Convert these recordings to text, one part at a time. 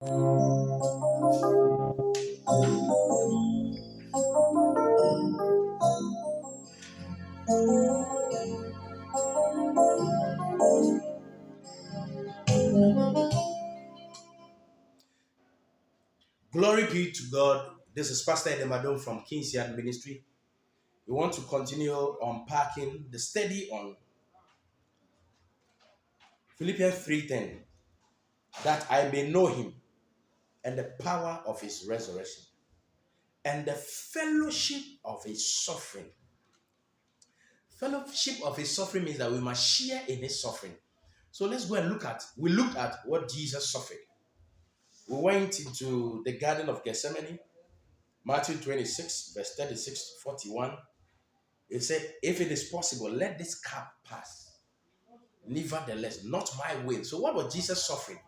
Glory be to God. This is Pastor Edemadon from King's Yard Ministry. We want to continue unpacking the study on Philippians 3:10, that I may know him and the power of his resurrection and the fellowship of his suffering. Fellowship of his suffering means that we must share in his suffering. So let's go and we looked at what Jesus suffered. We went into the Garden of Gethsemane, Matthew 26, verse 36 to 41. It said, if it is possible, let this cup pass. Nevertheless, not my will. So what was Jesus suffering?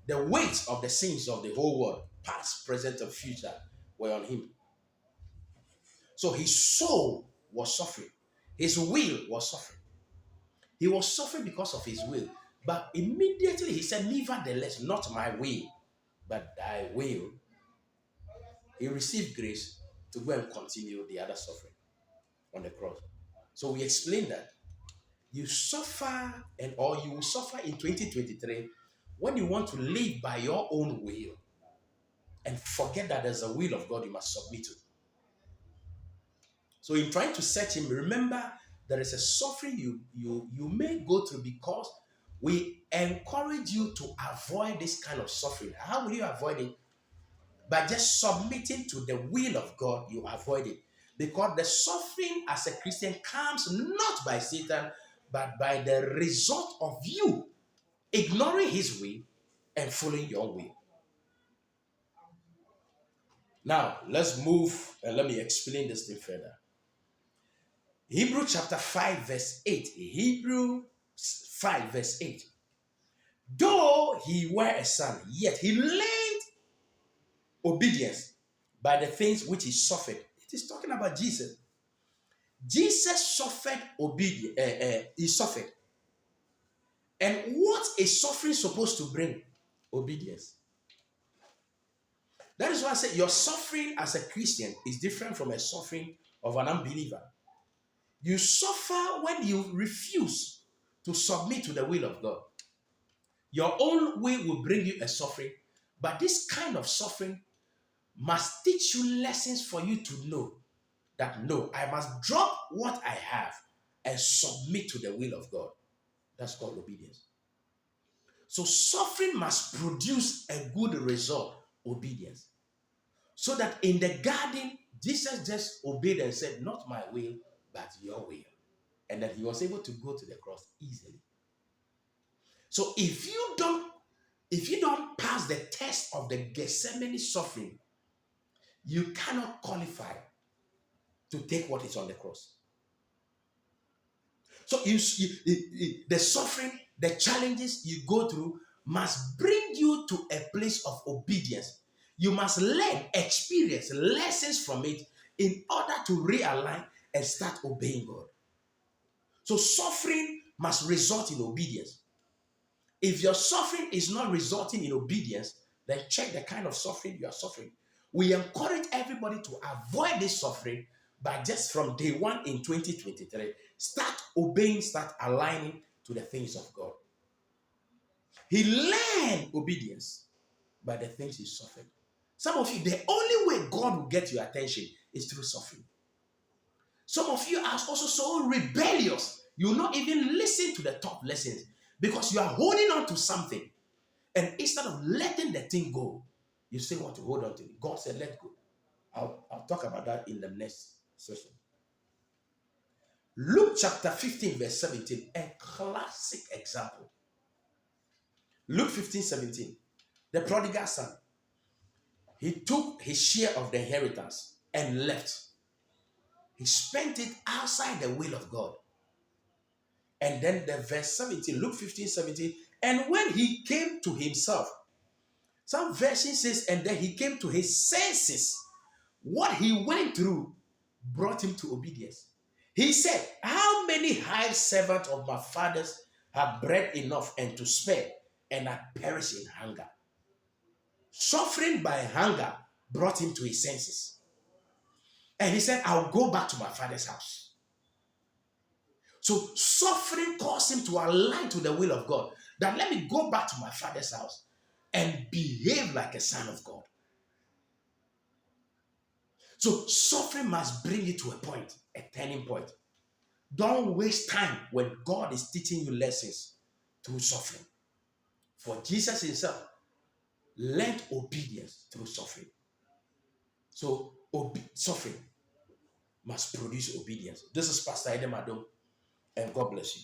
The weight of the sins of the whole world, past, present, and future, were on him. So his soul was suffering. His will was suffering. He was suffering because of his will. But immediately he said, nevertheless, not my will, but thy will. He received grace to go and continue the other suffering on the cross. So we explained that you suffer or you will suffer in 2023 when you want to live by your own will and forget that there's a will of God you must submit to. So in trying to set him, remember there is a suffering you may go through, because we encourage you to avoid this kind of suffering. How will you avoid it? By just submitting to the will of God, you avoid it. Because the suffering as a Christian comes not by Satan, but by the result of you ignoring his will and following your will. Now, let's move and let me explain this thing further. Hebrews chapter 5 verse 8. Hebrews 5 verse 8. Though he were a son, yet he learned obedience by the things which he suffered. It is talking about Jesus. Jesus suffered obedience. He suffered. And what is suffering supposed to bring? Obedience. That is why I say your suffering as a Christian is different from a suffering of an unbeliever. You suffer when you refuse to submit to the will of God. Your own will will bring you a suffering, but this kind of suffering must teach you lessons for you to know that no, I must drop what I have and submit to the will of God. That's called obedience. So suffering must produce a good result, obedience. So that in the garden, Jesus just obeyed and said, not my will, but your will. And that he was able to go to the cross easily. So if you don't pass the test of the Gethsemane suffering, you cannot qualify to take what is on the cross. So the suffering, the challenges you go through must bring you to a place of obedience. You must learn, experience lessons from it in order to realign and start obeying God. So suffering must result in obedience. If your suffering is not resulting in obedience, then check the kind of suffering you are suffering. We encourage everybody to avoid this suffering by just from day one in 2023, start obeying, start aligning to the things of God. He learned obedience by the things he suffered. Some of you, the only way God will get your attention is through suffering. Some of you are also so rebellious, you will not even listen to the top lessons because you are holding on to something. And instead of letting the thing go, you still want to hold on to it. God said, let go. I'll talk about that in the next session. Luke chapter 15, verse 17, a classic example. Luke 15, 17. The prodigal son, he took his share of the inheritance and left. He spent it outside the will of God. And then the verse 17, Luke 15, 17, and when he came to himself, some version says, and then he came to his senses. What he went through brought him to obedience. He said, how many hired servants of my fathers have bread enough and to spare, and are perishing in hunger? Suffering by hunger brought him to his senses. And he said, I'll go back to my father's house. So suffering caused him to align to the will of God. That let me go back to my father's house and behave like a son of God. So suffering must bring you to a point, a turning point. Don't waste time when God is teaching you lessons through suffering. For Jesus himself learned obedience through suffering. So suffering must produce obedience. This is Pastor Edem Adom, and God bless you.